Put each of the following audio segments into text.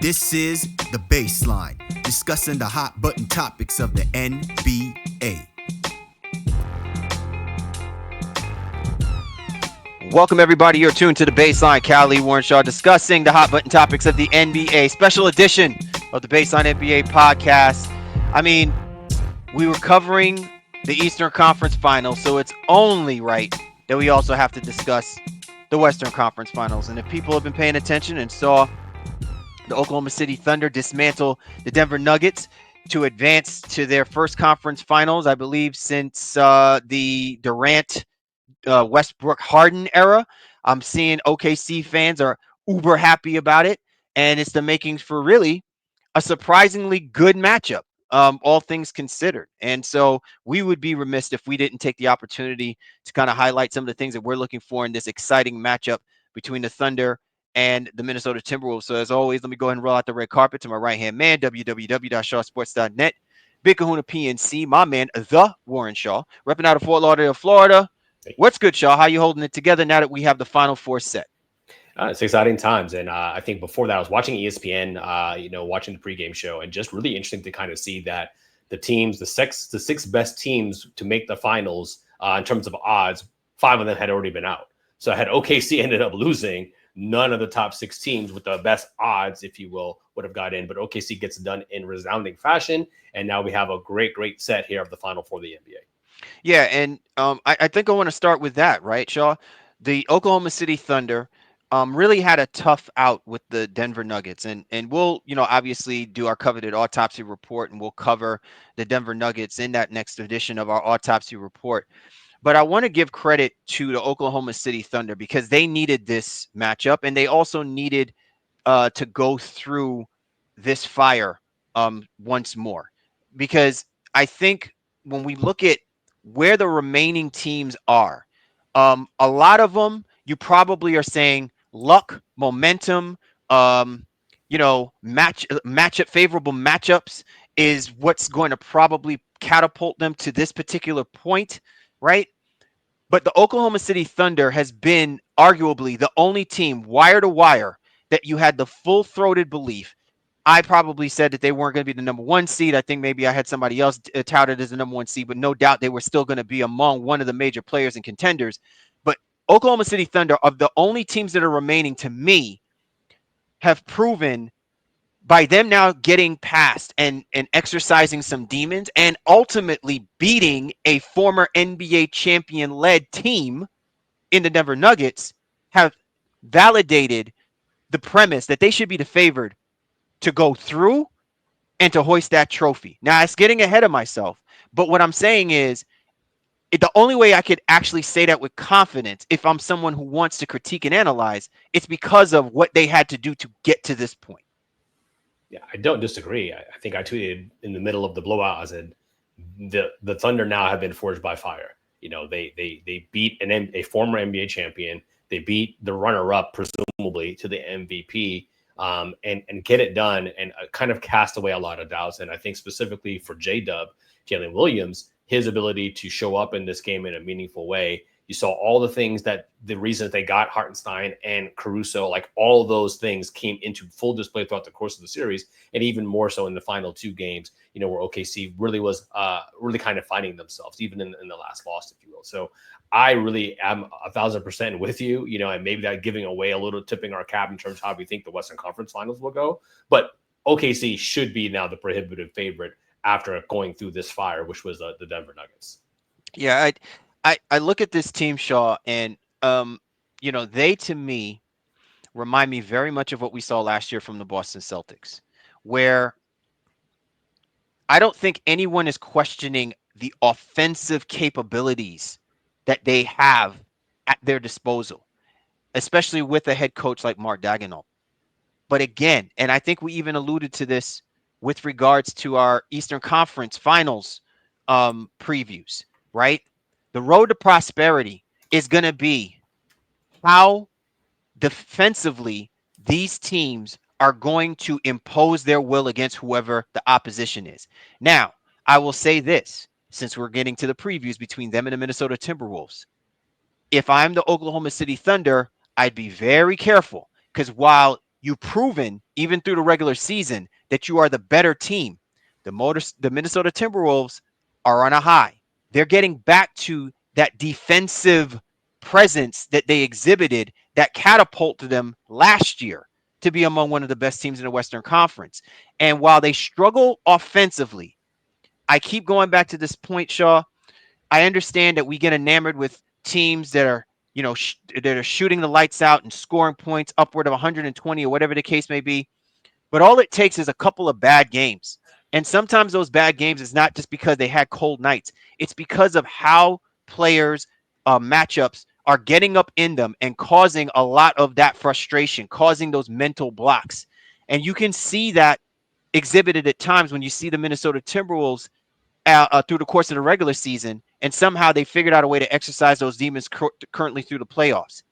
This is The Baseline, discussing the hot button topics of the NBA. Welcome, everybody. You're tuned to The Baseline. Callie Warrenshaw discussing the hot button topics of the NBA. Special edition of the Baseline NBA podcast. I mean, we were covering the Eastern Conference Finals, so it's only right that we also have to discuss the Western Conference Finals. And if people have been paying attention and saw the Oklahoma City Thunder dismantle the Denver Nuggets to advance to their first conference finals, I believe, since the Durant Westbrook Harden era. I'm seeing OKC fans are uber happy about it, and it's the makings for really a surprisingly good matchup, all things considered. And so we would be remiss if we didn't take the opportunity to kind of highlight some of the things that we're looking for in this exciting matchup between the Thunder and the Minnesota Timberwolves. So as always, let me go ahead and roll out the red carpet to my right-hand man, www.shawsports.net. Big Kahuna PNC, my man, the Warren Shaw, repping out of Fort Lauderdale, Florida. What's good, Shaw? How you holding it together now that we have the Final Four set? It's exciting times, and I think before that, I was watching ESPN, watching the pregame show, and just really interesting to kind of see that the teams, the six best teams to make the finals in terms of odds, 5 of them had already been out. So had OKC ended up losing, none of the top 6 teams with the best odds, if you will, would have got in. But OKC gets it done in resounding fashion, and now we have a great set here of the Final Four of the NBA. Yeah, and I think I want to start with that, right, Shaw? The Oklahoma City Thunder really had a tough out with the Denver Nuggets, and we'll obviously do our coveted autopsy report, and we'll cover the Denver Nuggets in that next edition of our autopsy report. But I want to give credit to the Oklahoma City Thunder because they needed this matchup, and they also needed to go through this fire once more, because I think when we look at where the remaining teams are, a lot of them you probably are saying luck, momentum, matchup favorable matchups is what's going to probably catapult them to this particular point, right? But the Oklahoma City Thunder has been arguably the only team wire to wire that you had the full-throated belief. I probably said that they weren't going to be the number 1 seed. I think maybe I had somebody else touted as the number 1 seed, but no doubt they were still going to be among one of the major players and contenders. But Oklahoma City Thunder, of the only teams that are remaining to me, have proven by them now getting past and exercising some demons and ultimately beating a former NBA champion-led team in the Denver Nuggets, have validated the premise that they should be the favored to go through and to hoist that trophy. Now, it's getting ahead of myself, but what I'm saying is the only way I could actually say that with confidence, if I'm someone who wants to critique and analyze, it's because of what they had to do to get to this point. Yeah, I don't disagree. I think I tweeted in the middle of the blowout, I said, the Thunder now have been forged by fire. They beat a former NBA champion. They beat the runner-up, presumably, to the MVP, and get it done and kind of cast away a lot of doubts. And I think specifically for J-Dub, Jalen Williams, his ability to show up in this game in a meaningful way. You saw all the things that the reasons they got Hartenstein and Caruso, like all those things came into full display throughout the course of the series, and even more so in the final 2 games, where OKC really was really kind of finding themselves, even in the last loss, if you will. So I really am 1,000% with you, and maybe that giving away a little, tipping our cap in terms of how we think the Western Conference Finals will go. But OKC should be now the prohibitive favorite after going through this fire, which was the Denver Nuggets. Yeah, I look at this team, Shaw, and they to me remind me very much of what we saw last year from the Boston Celtics, where I don't think anyone is questioning the offensive capabilities that they have at their disposal, especially with a head coach like Mark Daigneault. But again, and I think we even alluded to this with regards to our Eastern Conference Finals previews, right? The road to prosperity is going to be how defensively these teams are going to impose their will against whoever the opposition is. Now, I will say this, since we're getting to the previews between them and the Minnesota Timberwolves. If I'm the Oklahoma City Thunder, I'd be very careful, because while You've proven, even through the regular season, that you are the better team. The Minnesota Timberwolves are on a high. They're getting back to that defensive presence that they exhibited that catapulted them last year to be among one of the best teams in the Western Conference. And while they struggle offensively, I keep going back to this point, Shaw. I understand that we get enamored with teams that are, that are shooting the lights out and scoring points upward of 120 or whatever the case may be. But all it takes is a couple of bad games. And sometimes those bad games is not just because they had cold nights. It's because of how players matchups are getting up in them and causing a lot of that frustration, causing those mental blocks. And you can see that exhibited at times when you see the Minnesota Timberwolves through the course of the regular season, and somehow they figured out a way to exercise those demons currently through the playoffs.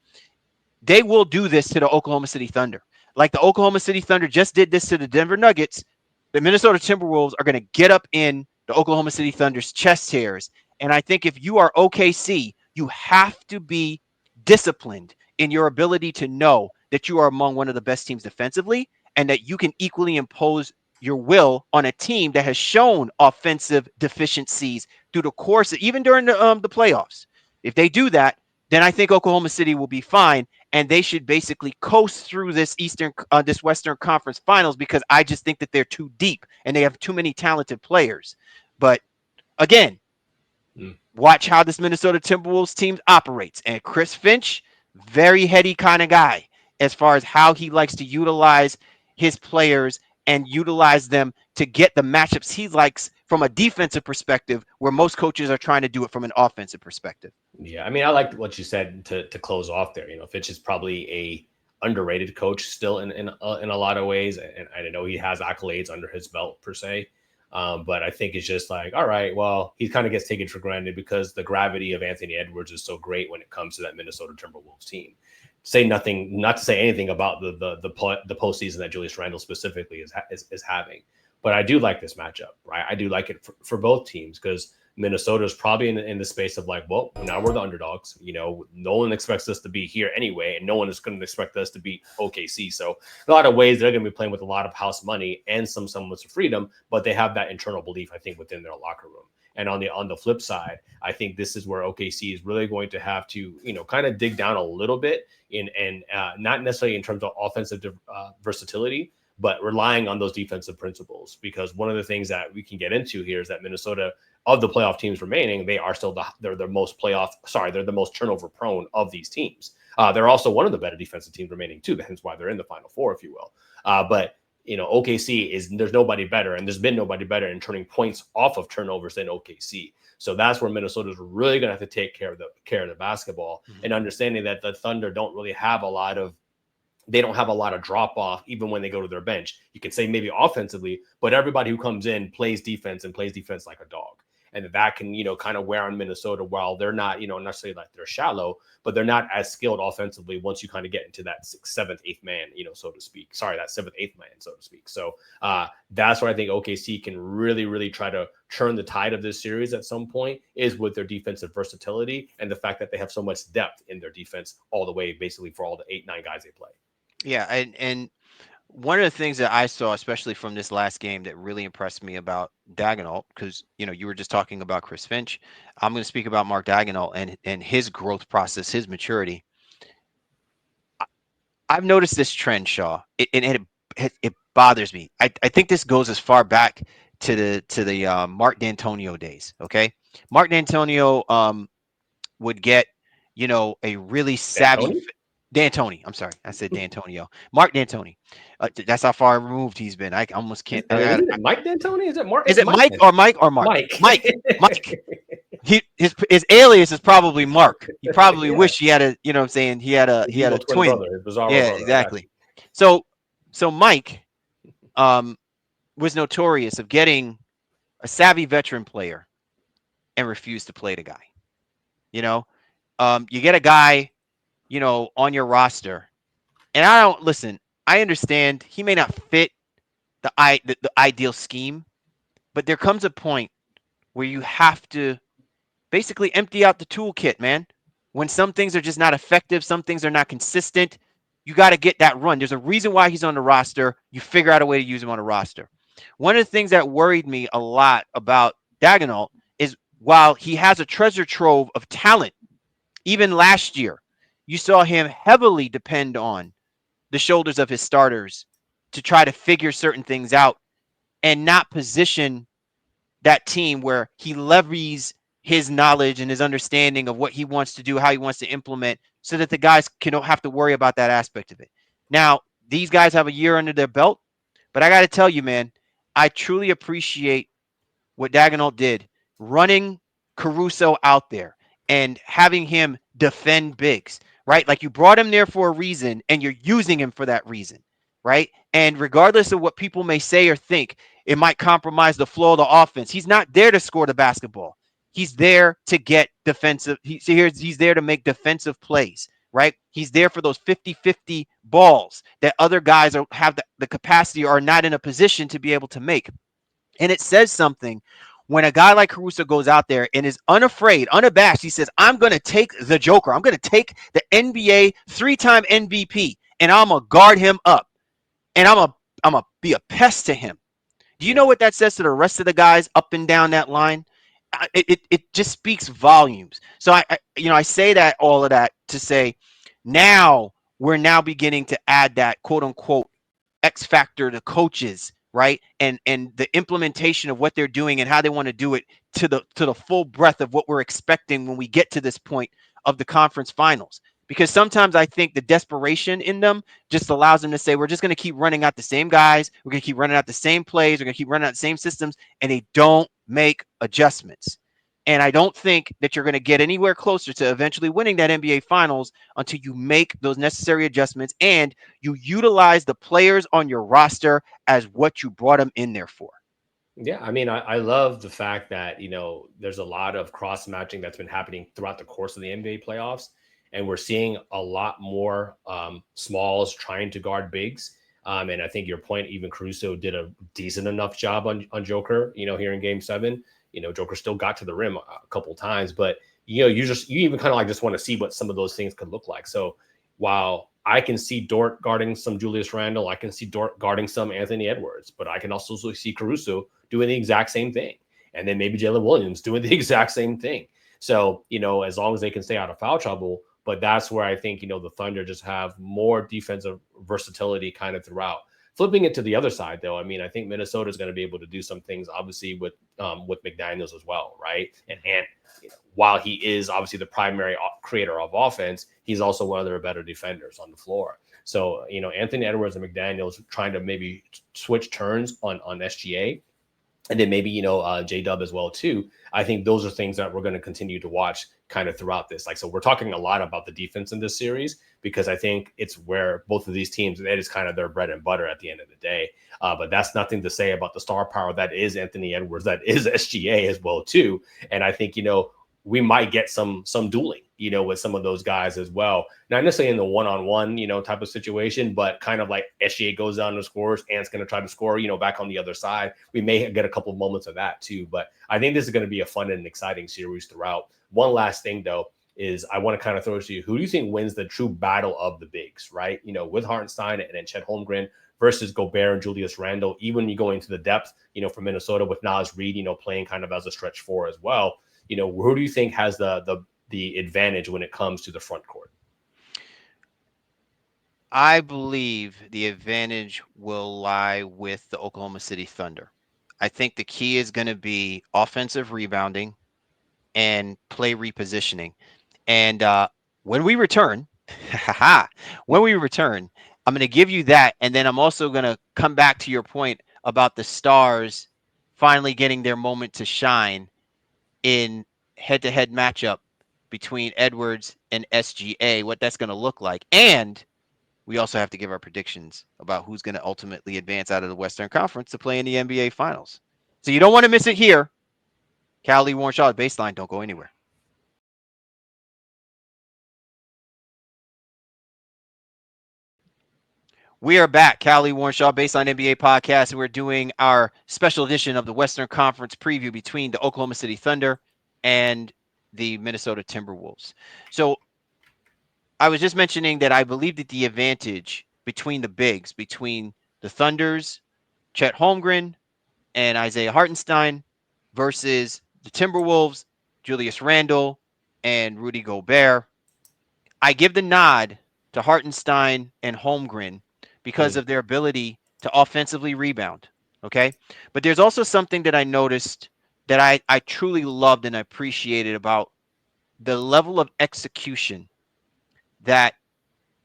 They will do this to the Oklahoma City Thunder. Like the Oklahoma City Thunder just did this to the Denver Nuggets, the Minnesota Timberwolves are going to get up in the Oklahoma City Thunder's chest hairs. And I think if you are OKC, you have to be disciplined in your ability to know that you are among one of the best teams defensively and that you can equally impose your will on a team that has shown offensive deficiencies through the course, even during the playoffs. If they do that, then I think Oklahoma City will be fine, and they should basically coast through this this Western Conference Finals because I just think that they're too deep and they have too many talented players. But again, watch how this Minnesota Timberwolves team operates, and Chris Finch, very heady kind of guy as far as how he likes to utilize his players and utilize them to get the matchups he likes from a defensive perspective, where most coaches are trying to do it from an offensive perspective. Yeah, I mean, I liked what you said to close off there. Fitch is probably a underrated coach still in a lot of ways, and I know he has accolades under his belt per se. But I think it's just like, all right, well, he kind of gets taken for granted because the gravity of Anthony Edwards is so great when it comes to that Minnesota Timberwolves team. Not to say anything about the postseason that Julius Randle specifically is having. But I do like this matchup, right? I do like it for both teams because Minnesota is probably in the space of like, well, now we're the underdogs. No one expects us to be here anyway, and no one is going to expect us to beat OKC. So in a lot of ways, they're going to be playing with a lot of house money and some semblance of freedom, but they have that internal belief, I think, within their locker room. And on the flip side, I think this is where OKC is really going to have to, kind of dig down a little bit and not necessarily in terms of offensive versatility, but relying on those defensive principles. Because one of the things that we can get into here is that Minnesota, of the playoff teams remaining, they are still they're the most turnover prone of these teams. They're also one of the better defensive teams remaining too. Hence why they're in the Final Four, if you will. But OKC there's nobody better, and there's been nobody better in turning points off of turnovers than OKC. So that's where Minnesota's really going to have to take care of the basketball, and understanding that the Thunder don't have a lot of drop off even when they go to their bench. You can say maybe offensively, but everybody who comes in plays defense like a dog. And that can, kind of wear on Minnesota while they're not, necessarily like they're shallow, but they're not as skilled offensively once you kind of get into that seventh, eighth man, so to speak. Sorry, that seventh, eighth man, so to speak. So that's where I think OKC can really, really try to turn the tide of this series at some point, is with their defensive versatility and the fact that they have so much depth in their defense all the way, basically for all the 8-9 guys they play. Yeah, and one of the things that I saw, especially from this last game, that really impressed me about Daigneault, because you were just talking about Chris Finch. I'm going to speak about Mark Daigneault and his growth process, his maturity. I've noticed this trend, Shaw, and it bothers me. I think this goes as far back to the Mark D'Antonio days. Okay, Mark D'Antonio would get a really savvy. D'Antoni. I'm sorry. I said D'Antonio. Mark D'Antoni. That's how far removed he's been. I almost can't. Is it Mike D'Antoni? Is it Mark? Is it Mike or Mike or Mark? Mike. His alias is probably Mark. He probably wished he had a, he had a twin. Brother, his bizarre yeah, brother, exactly. So Mike was notorious of getting a savvy veteran player and refused to play the guy. You get a guy on your roster. And I understand he may not fit the ideal scheme, but there comes a point where you have to basically empty out the toolkit, man. When some things are just not effective, some things are not consistent, you got to get that run. There's a reason why he's on the roster. You figure out a way to use him on the roster. One of the things that worried me a lot about Daigneault is while he has a treasure trove of talent, even last year, you saw him heavily depend on the shoulders of his starters to try to figure certain things out and not position that team where he levies his knowledge and his understanding of what he wants to do, how he wants to implement, so that the guys don't have to worry about that aspect of it. Now, these guys have a year under their belt, but I got to tell you, man, I truly appreciate what Daigneault did, running Caruso out there and having him defend bigs, right? Like you brought him there for a reason and you're using him for that reason, right? And regardless of what people may say or think, it might compromise the flow of the offense. He's not there to score the basketball. He's there to get defensive. He's there to make defensive plays, right? He's there for those 50-50 balls that other guys have the capacity or are not in a position to be able to make. And it says something when a guy like Caruso goes out there and is unafraid, unabashed. He says, I'm going to take the Joker. I'm going to take the NBA 3-time MVP and I'm going to guard him up. And I'm going to be a pest to him. Do you know what that says to the rest of the guys up and down that line? It just speaks volumes. So I say that all of that to say now we're now beginning to add that quote unquote X factor to coaches, right? And the implementation of what they're doing and how they want to do it to the full breadth of what we're expecting when we get to this point of the conference finals. Because sometimes I think the desperation in them just allows them to say, we're just going to keep running out the same guys. We're going to keep running out the same plays. We're going to keep running out the same systems. And they don't make adjustments. And I don't think that you're going to get anywhere closer to eventually winning that NBA Finals until you make those necessary adjustments and you utilize the players on your roster as what you brought them in there for. Yeah, I mean, I love the fact that, there's a lot of cross matching that's been happening throughout the course of the NBA playoffs. And we're seeing a lot more smalls trying to guard bigs. And I think your point, even Caruso did a decent enough job on Joker, here in Game 7. Joker still got to the rim a couple times, but you even kind of like just want to see what some of those things could look like. So while I can see Dort guarding some Julius Randle, I can see Dort guarding some Anthony Edwards, but I can also see Caruso doing the exact same thing. And then maybe Jalen Williams doing the exact same thing. So, as long as they can stay out of foul trouble, but that's where I think, the Thunder just have more defensive versatility kind of throughout. Flipping it to the other side, though, I mean, I think Minnesota is going to be able to do some things, obviously, with McDaniels as well, right? And while he is obviously the primary creator of offense, he's also one of their better defenders on the floor. So, Anthony Edwards and McDaniels trying to maybe switch turns on SGA. And then maybe, J-Dub as well, too. I think those are things that we're going to continue to watch kind of throughout this. So we're talking a lot about the defense in this series because I think it's where both of these teams, that is kind of their bread and butter at the end of the day. But that's nothing to say about the star power that is Anthony Edwards, that is SGA as well, too. And I think, we might get some dueling, with some of those guys as well. Not necessarily in the one-on-one, type of situation, but kind of like SGA goes down and scores, Ant's going to try to score, back on the other side. We may get a couple of moments of that too. But I think this is going to be a fun and exciting series throughout. One last thing, though, is I want to kind of throw it to you. Who do you think wins the true battle of the bigs, right? With Hartenstein and then Chet Holmgren versus Gobert and Julius Randle, even you go into the depth, for Minnesota with Naz Reid, playing kind of as a stretch four as well. Who do you think has the advantage when it comes to the front court? I believe the advantage will lie with the Oklahoma City Thunder. I think the key is going to be offensive rebounding and play repositioning. And when we return, I'm going to give you that. And then I'm also going to come back to your point about the Stars finally getting their moment to shine in head-to-head matchup between Edwards and SGA, what that's going to look like. And we also have to give our predictions about who's going to ultimately advance out of the Western Conference to play in the NBA Finals. So you don't want to miss it here. Callie Warren Shaw, Baseline. Don't go anywhere. We are back. Callie Warren Shaw, Baseline NBA Podcast, and we're doing our special edition of the Western Conference preview between the Oklahoma City Thunder and the Minnesota Timberwolves. So I was just mentioning that I believe that the advantage between the bigs, between the Thunders, Chet Holmgren, and Isaiah Hartenstein versus the Timberwolves, Julius Randle, and Rudy Gobert, I give the nod to Hartenstein and Holmgren because Mm, of their ability to offensively rebound. Okay. But there's also something that I noticed that I truly loved and appreciated about the level of execution that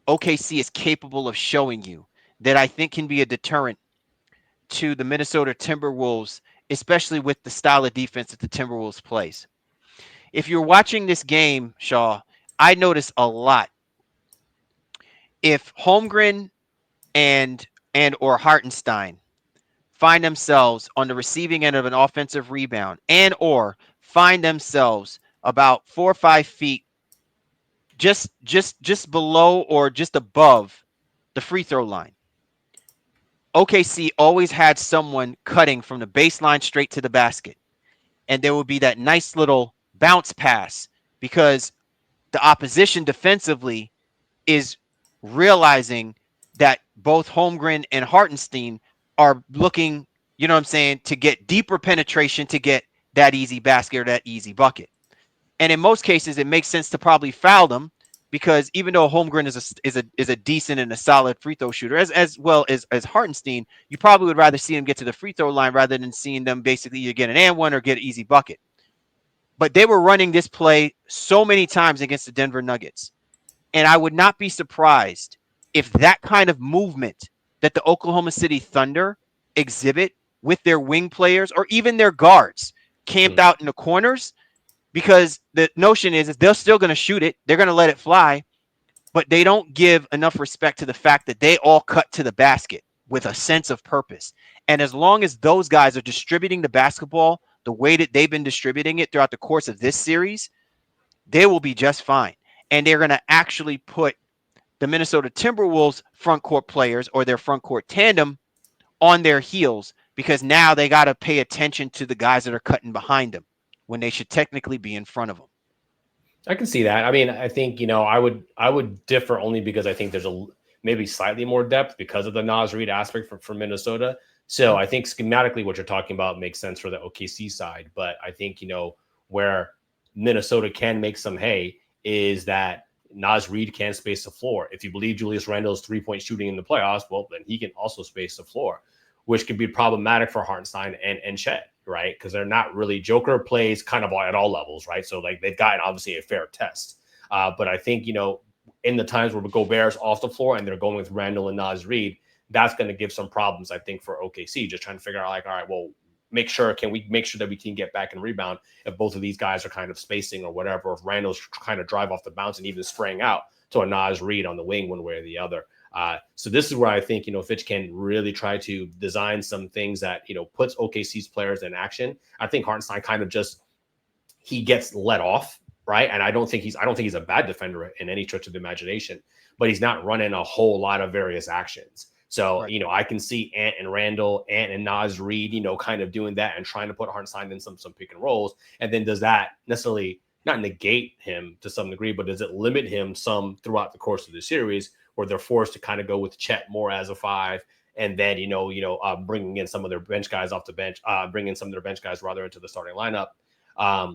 OKC is capable of showing you that I think can be a deterrent to the Minnesota Timberwolves, especially with the style of defense that the Timberwolves plays. If you're watching this game, Shaw, I notice a lot. If Holmgren and or Hartenstein find themselves on the receiving end of an offensive rebound and or find themselves about 4 or 5 feet just below or just above the free throw line, OKC always had someone cutting from the baseline straight to the basket. And there would be that nice little bounce pass because the opposition defensively is realizing that both Holmgren and Hartenstein are looking, you know what I'm saying, to get deeper penetration to get that easy basket or that easy bucket. And in most cases, it makes sense to probably foul them because even though Holmgren is a decent and a solid free throw shooter, as well as Hartenstein, you probably would rather see him get to the free throw line rather than seeing them basically either get an and one or get an easy bucket. But they were running this play so many times against the Denver Nuggets. And I would not be surprised if that kind of movement that the Oklahoma City Thunder exhibit with their wing players or even their guards camped mm. out in the corners, because the notion is they're still going to shoot it. They're going to let it fly, but they don't give enough respect to the fact that they all cut to the basket with a sense of purpose. And as long as those guys are distributing the basketball the way that they've been distributing it throughout the course of this series, they will be just fine. And they're going to actually put the Minnesota Timberwolves front court players or their front court tandem on their heels because now they got to pay attention to the guys that are cutting behind them when they should technically be in front of them. I can see that. I mean, I think, I would differ only because I think there's maybe slightly more depth because of the Naz Reid aspect for Minnesota. So I think schematically what you're talking about makes sense for the OKC side. But I think, where Minnesota can make some hay is that Naz Reid can space the floor. If you believe Julius Randle's 3-point shooting in the playoffs, well, then he can also space the floor, which could be problematic for Hartenstein and Chet, right? Because they're not really Joker plays kind of at all levels, right? So like they've gotten obviously a fair test. But I think, in the times where Gobert's off the floor and they're going with Randle and Naz Reid, that's going to give some problems, I think, for OKC. Just trying to figure out like, all right, well, can we make sure that we can get back and rebound if both of these guys are kind of spacing or whatever, if Randle's kind of drive off the bounce and even spraying out to a Naz Reid on the wing one way or the other. So this is where I think, Finch can really try to design some things that, puts OKC's players in action. I think Hartenstein kind of he gets let off, right? And I don't think he's a bad defender in any stretch of the imagination, but he's not running a whole lot of various actions. So, Right. I can see Ant and Randle, Ant and Naz Reid, kind of doing that and trying to put Hartenstein in some pick and rolls. And then does that necessarily not negate him to some degree, but does it limit him some throughout the course of the series where they're forced to kind of go with Chet more as a 5, and then, bringing in some of their bench guys off the bench, bringing some of their bench guys rather into the starting lineup,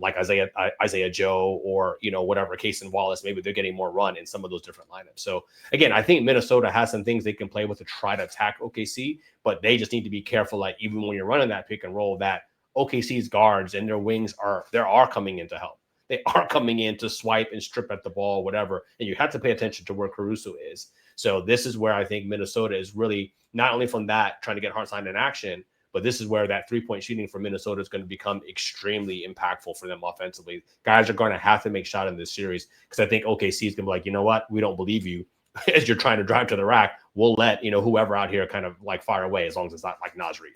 like Isaiah Joe or, whatever, Cason Wallace, maybe they're getting more run in some of those different lineups. So again, I think Minnesota has some things they can play with to try to attack OKC, but they just need to be careful. Like even when you're running that pick and roll, that OKC's guards and their wings are coming in to help. They are coming in to swipe and strip at the ball, whatever. And you have to pay attention to where Caruso is. So this is where I think Minnesota is really not only from that trying to get Hartenstein in action, but this is where that 3-point shooting for Minnesota is going to become extremely impactful for them offensively. Guys are going to have to make shot in this series because I think OKC is going to be like, you know what? We don't believe you as you're trying to drive to the rack. We'll let, whoever out here kind of like fire away as long as it's not like Naz Reid.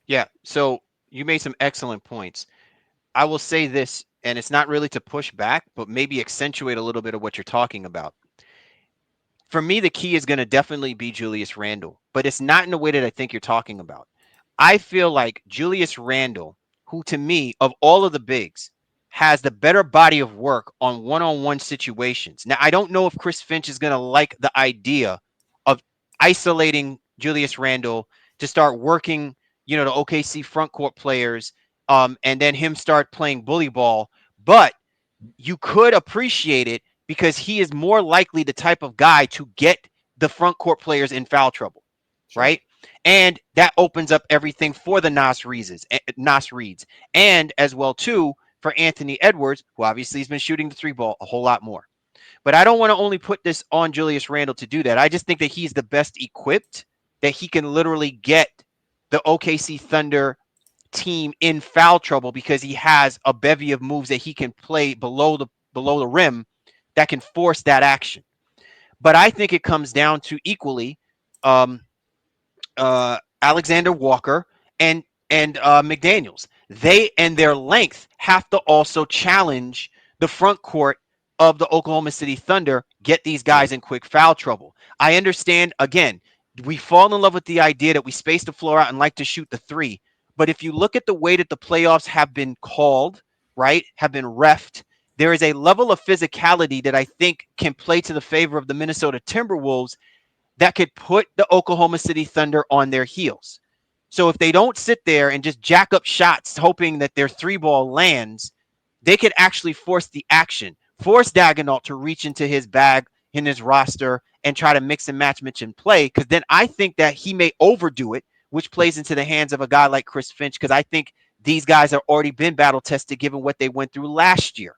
Yeah. So you made some excellent points. I will say this, and it's not really to push back, but maybe accentuate a little bit of what you're talking about. For me, the key is going to definitely be Julius Randle, but it's not in the way that I think you're talking about. I feel like Julius Randle, who to me, of all of the bigs, has the better body of work on one-on-one situations. Now, I don't know if Chris Finch is going to like the idea of isolating Julius Randle to start working, the OKC front court players, and then him start playing bully ball. But you could appreciate it because he is more likely the type of guy to get the front court players in foul trouble, Sure. right? And that opens up everything for the Nas Reeds, and as well too for Anthony Edwards, who obviously has been shooting the three ball a whole lot more. But I don't want to only put this on Julius Randle to do that. I just think that he's the best equipped, that he can literally get the OKC Thunder team in foul trouble because he has a bevy of moves that he can play below the rim that can force that action. But I think it comes down to equally um, Alexander Walker and McDaniels. They and their length have to also challenge the front court of the Oklahoma City Thunder, get these guys in quick foul trouble. I understand, again, we fall in love with the idea that we space the floor out and like to shoot the three. But if you look at the way that the playoffs have been called, right, have been reffed, there is a level of physicality that I think can play to the favor of the Minnesota Timberwolves that could put the Oklahoma City Thunder on their heels. So if they don't sit there and just jack up shots hoping that their three ball lands, they could actually force the action, force Daigneault to reach into his bag in his roster and try to mix and match Mitch and play. Because then I think that he may overdo it, which plays into the hands of a guy like Chris Finch, because I think these guys have already been battle tested given what they went through last year.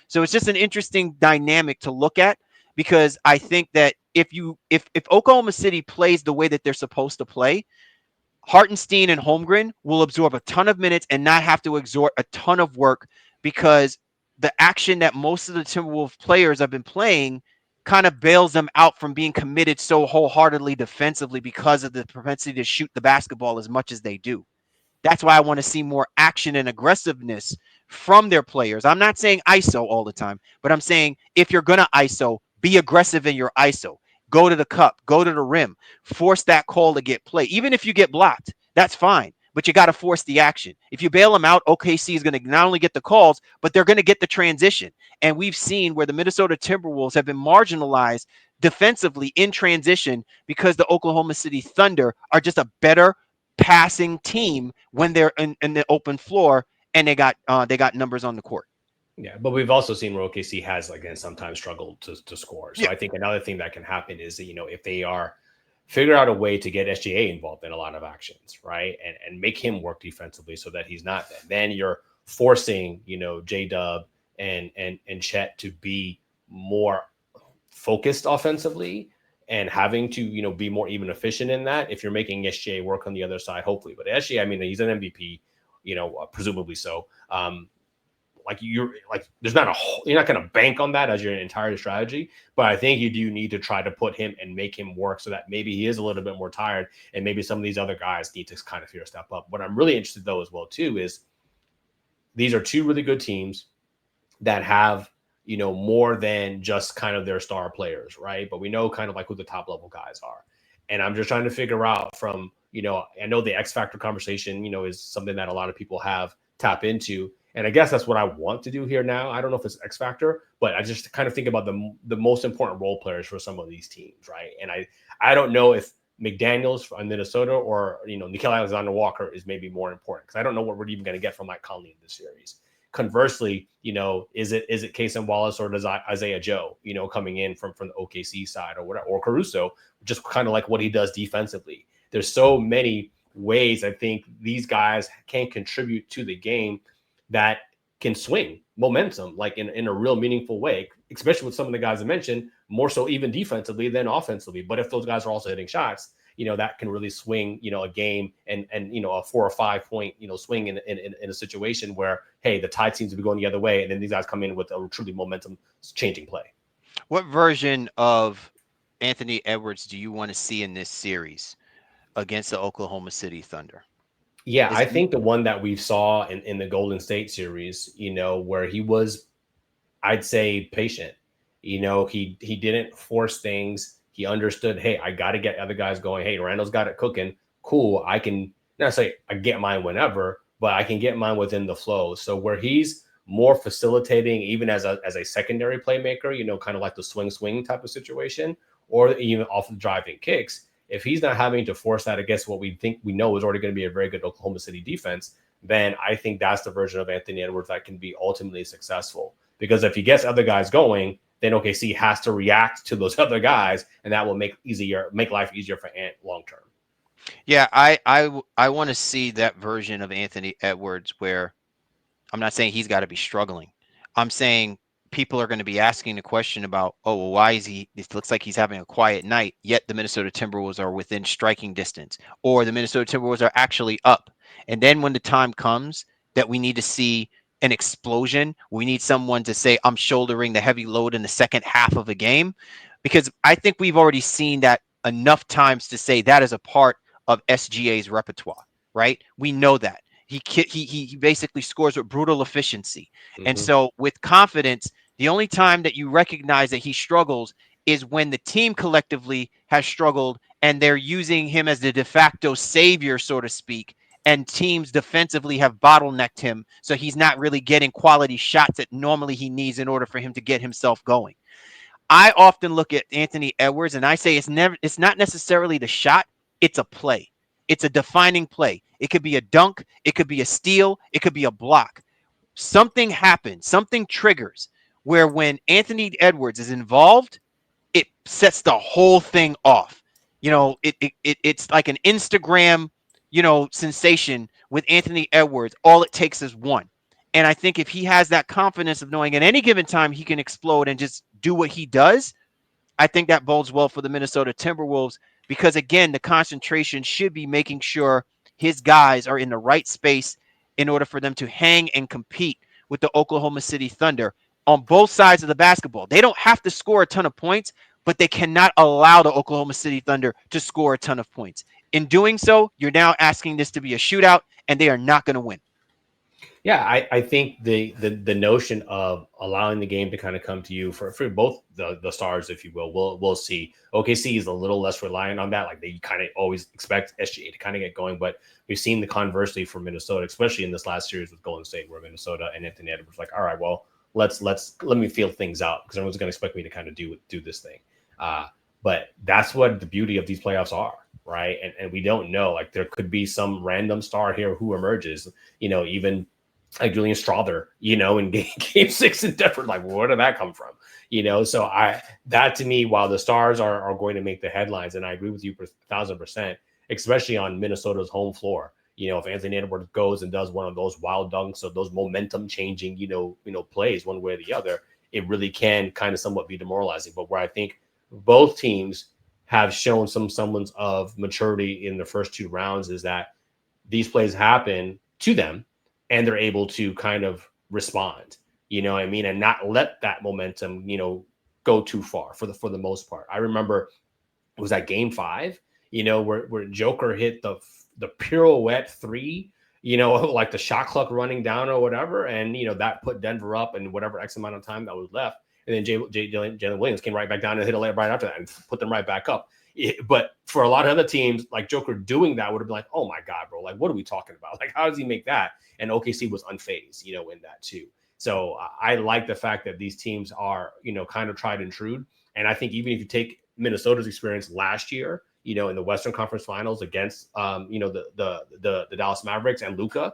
So it's just an interesting dynamic to look at, because I think that if Oklahoma City plays the way that they're supposed to play, Hartenstein and Holmgren will absorb a ton of minutes and not have to exert a ton of work, because the action that most of the Timberwolves players have been playing kind of bails them out from being committed so wholeheartedly defensively because of the propensity to shoot the basketball as much as they do. That's why I want to see more action and aggressiveness from their players. I'm not saying ISO all the time, but I'm saying if you're going to ISO, be aggressive in your ISO. Go to the cup, go to the rim, force that call to get play. Even if you get blocked, that's fine, but you got to force the action. If you bail them out, OKC is going to not only get the calls, but they're going to get the transition. And we've seen where the Minnesota Timberwolves have been marginalized defensively in transition because the Oklahoma City Thunder are just a better passing team when they're in the open floor, and they got numbers on the court. Yeah, but we've also seen where OKC has, again, sometimes struggled to score. So I think another thing that can happen is that, if they are figure out a way to get SGA involved in a lot of actions, right, and make him work defensively so that he's not there, then you're forcing, J-Dub and Chet to be more focused offensively and having to, be more even efficient in that if you're making SGA work on the other side, hopefully. But SGA, I mean, he's an MVP, presumably so. There's not you're not going to bank on that as your entire strategy, but I think you do need to try to put him and make him work so that maybe he is a little bit more tired and maybe some of these other guys need to kind of step up. What I'm really interested though as well too is these are two really good teams that have, more than just kind of their star players, right? But we know kind of like who the top level guys are. And I'm just trying to figure out from, I know the X factor conversation, is something that a lot of people have tap into. And I guess that's what I want to do here now. I don't know if it's X factor, but I just kind of think about the most important role players for some of these teams, right? And I don't know if McDaniels on Minnesota or, Nickeil Alexander-Walker is maybe more important, because I don't know what we're even going to get from Mike Conley in this series. Conversely, is it Cason Wallace or does Isaiah Joe, coming in from the OKC side or whatever, or Caruso, just kind of like what he does defensively. There's so many ways I think these guys can contribute to the game that can swing momentum like in a real meaningful way, especially with some of the guys I mentioned, more so even defensively than offensively. But if those guys are also hitting shots, that can really swing, a game and a 4 or 5 point, swing in a situation where, hey, the tide seems to be going the other way. And then these guys come in with a truly momentum changing play. What version of Anthony Edwards do you want to see in this series against the Oklahoma City Thunder? Yeah, I think the one that we saw in the Golden State series, where he was, I'd say, patient. He didn't force things. He understood, hey, I got to get other guys going. Hey, Randall's got it cooking. Cool. I can not say I get mine whenever, but I can get mine within the flow. So where he's more facilitating, even as a secondary playmaker, kind of like the swing type of situation, or even off the driving kicks. If he's not having to force that against what we think we know is already going to be a very good Oklahoma City defense, then I think that's the version of Anthony Edwards that can be ultimately successful. Because if he gets other guys going, then OKC has to react to those other guys, and that will make life easier for Ant long term. Yeah, I want to see that version of Anthony Edwards where I'm not saying he's got to be struggling. I'm saying people are going to be asking the question about, oh, well, why is he? It looks like he's having a quiet night, yet the Minnesota Timberwolves are within striking distance, or the Minnesota Timberwolves are actually up. And then when the time comes that we need to see an explosion, we need someone to say, I'm shouldering the heavy load in the second half of a game, because I think we've already seen that enough times to say that is a part of SGA's repertoire, right? We know that. He basically scores with brutal efficiency. And so with confidence, the only time that you recognize that he struggles is when the team collectively has struggled and they're using him as the de facto savior, so to speak, and teams defensively have bottlenecked him. So he's not really getting quality shots that normally he needs in order for him to get himself going. I often look at Anthony Edwards and I say it's not necessarily the shot, it's a play. It's a defining play. It could be a dunk, it could be a steal, it could be a block. Something happens, something triggers where when Anthony Edwards is involved, it sets the whole thing off. It's like an Instagram, sensation with Anthony Edwards. All it takes is one. And I think if he has that confidence of knowing at any given time he can explode and just do what he does, I think that bodes well for the Minnesota Timberwolves because, again, the concentration should be making sure his guys are in the right space in order for them to hang and compete with the Oklahoma City Thunder on both sides of the basketball. They don't have to score a ton of points, but they cannot allow the Oklahoma City Thunder to score a ton of points. In doing so, you're now asking this to be a shootout, and they are not going to win. Yeah, I think the notion of allowing the game to kind of come to you for both the stars, if you will, we'll see. OKC is a little less reliant on that. Like they kind of always expect SGA to kind of get going, but we've seen the conversely for Minnesota, especially in this last series with Golden State, where Minnesota and Anthony Edwards was like, all right, well, let me feel things out because everyone's going to expect me to kind of do this thing. But that's what the beauty of these playoffs are, right? And we don't know. Like there could be some random star here who emerges, even like Julian Strother, in game 6 in Denver. Like, where did that come from? So that to me, while the stars are going to make the headlines, and I agree with you 1,000%, especially on Minnesota's home floor. If Anthony Edwards goes and does one of those wild dunks or those momentum changing, plays one way or the other, it really can kind of somewhat be demoralizing. But where I think both teams have shown some semblance of maturity in the first 2 rounds is that these plays happen to them and they're able to kind of respond, and not let that momentum, go too far for the most part. I remember it was that game 5, where Joker hit the pirouette 3, like the shot clock running down or whatever. And, that put Denver up in whatever X amount of time that was left. And then Jalen Williams came right back down and hit a layup right after that and put them right back up. But for a lot of other teams, like Joker doing that would have been like, oh my God, bro, like, what are we talking about? Like, how does he make that? And OKC was unfazed, in that too. So I like the fact that these teams are, kind of tried and true. And I think even if you take Minnesota's experience last year, in the Western Conference Finals against, the Dallas Mavericks and Luka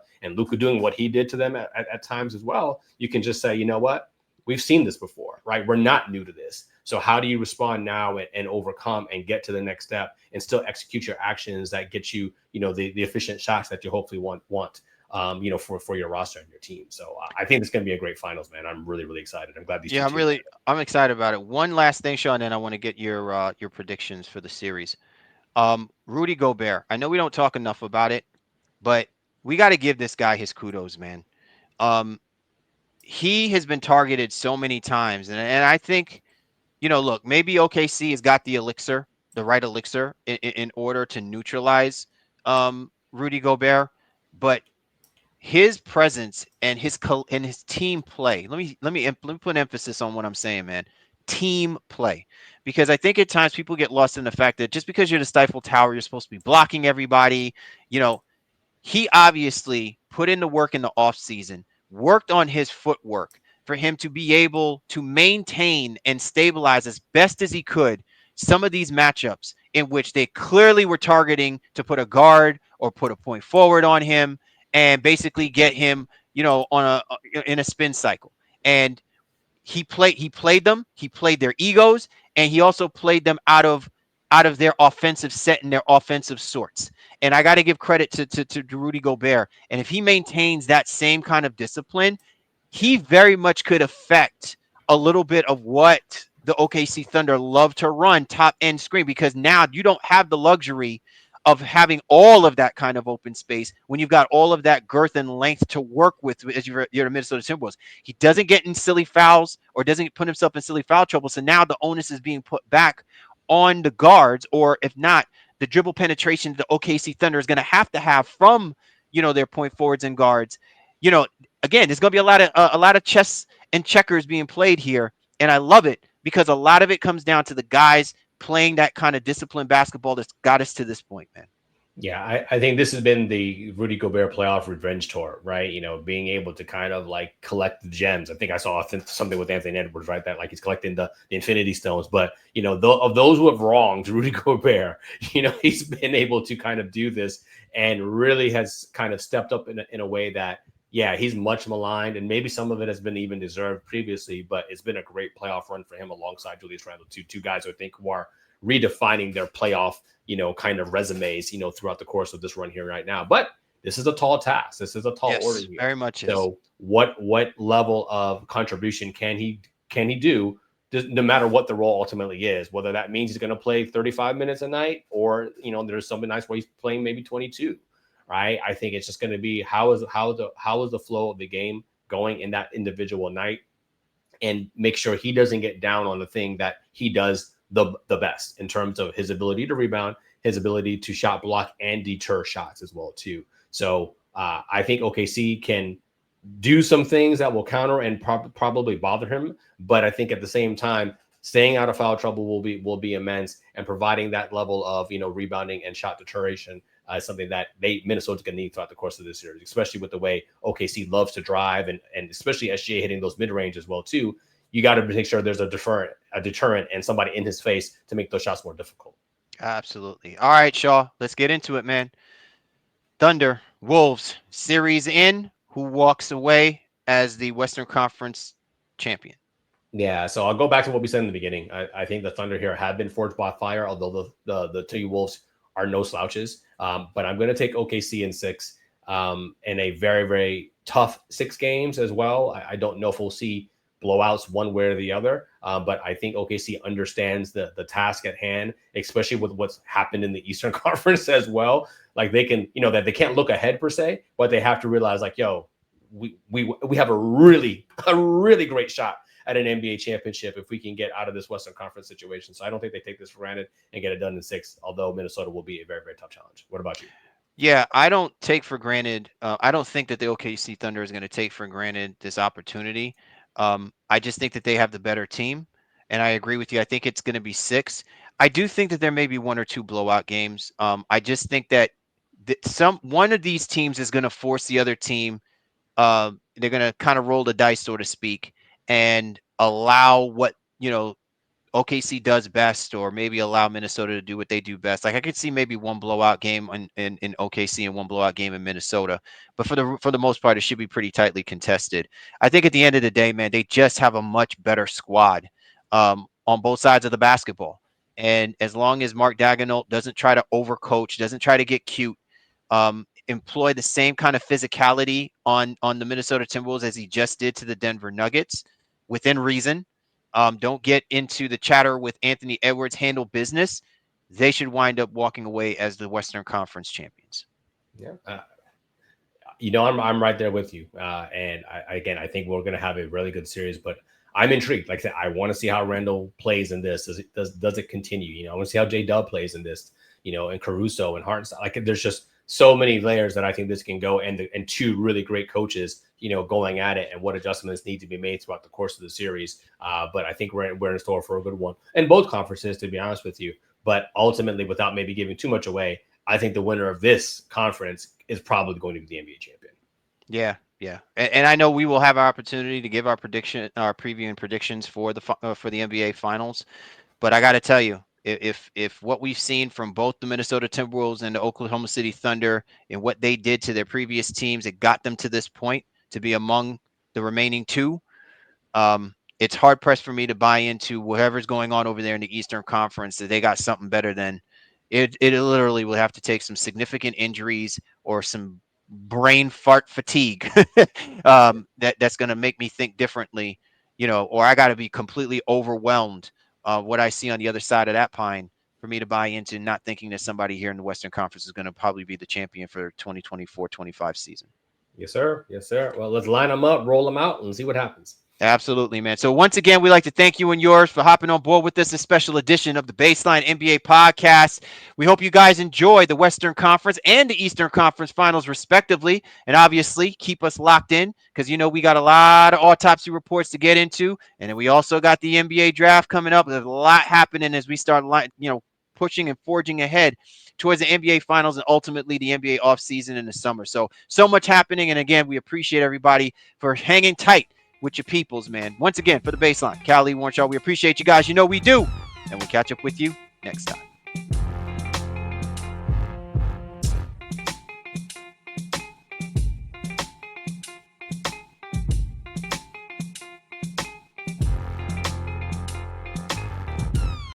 doing what he did to them at times as well, you can just say, you know what? We've seen this before, right? We're not new to this. So how do you respond now and overcome and get to the next step and still execute your actions that get you, the efficient shots that you hopefully want, for your roster and your team. So I think it's going to be a great finals, man. I'm really, really excited. I'm glad these. Yeah, I'm excited about it. One last thing, Sean, and I want to get your predictions for the series. Rudy Gobert. I know we don't talk enough about it, but we got to give this guy his kudos, man. He has been targeted so many times, and I think, look, maybe OKC has got the right elixir in order to neutralize Rudy Gobert, but his presence and his team play. Let me put emphasis on what I'm saying, man. Team play, because I think at times people get lost in the fact that just because you're the Stifle Tower, you're supposed to be blocking everybody. He obviously put in the work in the off season, worked on his footwork for him to be able to maintain and stabilize as best as he could some of these matchups in which they clearly were targeting to put a guard or put a point forward on him and basically get him, on in a spin cycle. And he played their egos, and he also played them out of their offensive set and their offensive sorts. And I got to give credit to Rudy Gobert. And if he maintains that same kind of discipline, he very much could affect a little bit of what the OKC Thunder love to run top end screen, because now you don't have the luxury of having all of that kind of open space when you've got all of that girth and length to work with as you're the Minnesota Timberwolves. He doesn't get in silly fouls or doesn't put himself in silly foul trouble. So now the onus is being put back on the guards, or if not, the dribble penetration the OKC Thunder is going to have from, their point forwards and guards. You know, Again, there's going to be a lot of chess and checkers being played here, and I love it because a lot of it comes down to the guys playing that kind of disciplined basketball that's got us to this point, man. Yeah, I think this has been the Rudy Gobert playoff revenge tour, right? Being able to kind of like collect the gems. I think I saw something with Anthony Edwards, right? That like he's collecting the Infinity Stones. But, of those who have wronged Rudy Gobert, he's been able to kind of do this and really has kind of stepped up in a way that, yeah, he's much maligned, and maybe some of it has been even deserved previously, but it's been a great playoff run for him alongside Julius Randle, two guys who I think who are redefining their playoff kind of resumes, throughout the course of this run here right now. But this is a tall task. This is a tall order here. Very much so is. What level of contribution can he do, no matter what the role ultimately is, whether that means he's going to play 35 minutes a night or, there's something nice where he's playing maybe 22, right? I think it's just going to be how is the flow of the game going in that individual night, and make sure he doesn't get down on the thing that he does the best in terms of his ability to rebound, his ability to shot block and deter shots as well too. So I think OKC can do some things that will counter and probably bother him, but I think at the same time, staying out of foul trouble will be immense, and providing that level of rebounding and shot deterioration is something that Minnesota's going to need throughout the course of this series, especially with the way OKC loves to drive, and especially SGA hitting those mid range as well too. You got to make sure there's a deterrent and somebody in his face to make those shots more difficult. Absolutely. All right, Shaw, let's get into it, man. Thunder, Wolves, series in. Who walks away as the Western Conference champion? Yeah, so I'll go back to what we said in the beginning. I think the Thunder here have been forged by fire, although the two Wolves are no slouches. But I'm going to take OKC in 6 in a very, very tough 6 games as well. I don't know if we'll see blowouts one way or the other, but I think OKC understands the task at hand, especially with what's happened in the Eastern Conference as well. Like they can, that they can't look ahead per se, but they have to realize like, yo, we have a really great shot at an NBA championship if we can get out of this Western Conference situation. So I don't think they take this for granted and get it done in 6, although Minnesota will be a very, very tough challenge. What about you? Yeah, I don't take for granted. I don't think that the OKC Thunder is going to take for granted this opportunity. I just think that they have the better team, and I agree with you. I think it's going to be 6. I do think that there may be 1 or 2 blowout games. I just think that one of these teams is going to force the other team. They're going to kind of roll the dice, so to speak, and allow what OKC does best, or maybe allow Minnesota to do what they do best. Like I could see maybe 1 blowout game in OKC and 1 blowout game in Minnesota, but for the most part, it should be pretty tightly contested. I think at the end of the day, man, they just have a much better squad on both sides of the basketball. And as long as Mark Daigneault doesn't try to overcoach, doesn't try to get cute, employ the same kind of physicality on the Minnesota Timberwolves as he just did to the Denver Nuggets, within reason. Don't get into the chatter with Anthony Edwards, handle business. They should wind up walking away as the Western Conference champions. Yeah. I'm right there with you. And I think we're going to have a really good series, but I'm intrigued. Like I said, I want to see how Randle plays in this. Does it continue? I want to see how J-Dub plays in this, and Caruso and Hartenstein. Like there's just so many layers that I think this can go, and 2 really great coaches, going at it, and what adjustments need to be made throughout the course of the series. But I think we're in store for a good one in both conferences, to be honest with you. But ultimately, without maybe giving too much away, I think the winner of this conference is probably going to be the NBA champion. Yeah, Yeah, and I know we will have our opportunity to give our preview and predictions for the NBA Finals. But I got to tell you, if what we've seen from both the Minnesota Timberwolves and the Oklahoma City Thunder and what they did to their previous teams, it got them to this point to be among the remaining two. It's hard pressed for me to buy into whatever's going on over there in the Eastern Conference that they got something better than it. It literally will have to take some significant injuries or some brain fart fatigue that's going to make me think differently, or I got to be completely overwhelmed what I see on the other side of that pine for me to buy into not thinking that somebody here in the Western Conference is going to probably be the champion for 2024-25 season. Yes, sir. Yes, sir. Well, let's line them up, roll them out, and see what happens. Absolutely, man. So once again, we'd like to thank you and yours for hopping on board with this special edition of the Baseline NBA podcast. We hope you guys enjoy the Western Conference and the Eastern Conference Finals, respectively. And obviously, keep us locked in because, we got a lot of autopsy reports to get into. And then we also got the NBA draft coming up. There's a lot happening as we start, pushing and forging ahead towards the NBA Finals and ultimately the NBA offseason in the summer. So much happening. And again, we appreciate everybody for hanging tight with your peoples, man. Once again, for the Baseline, Callie Warrenshaw, we appreciate you guys. We do. And we'll catch up with you next time.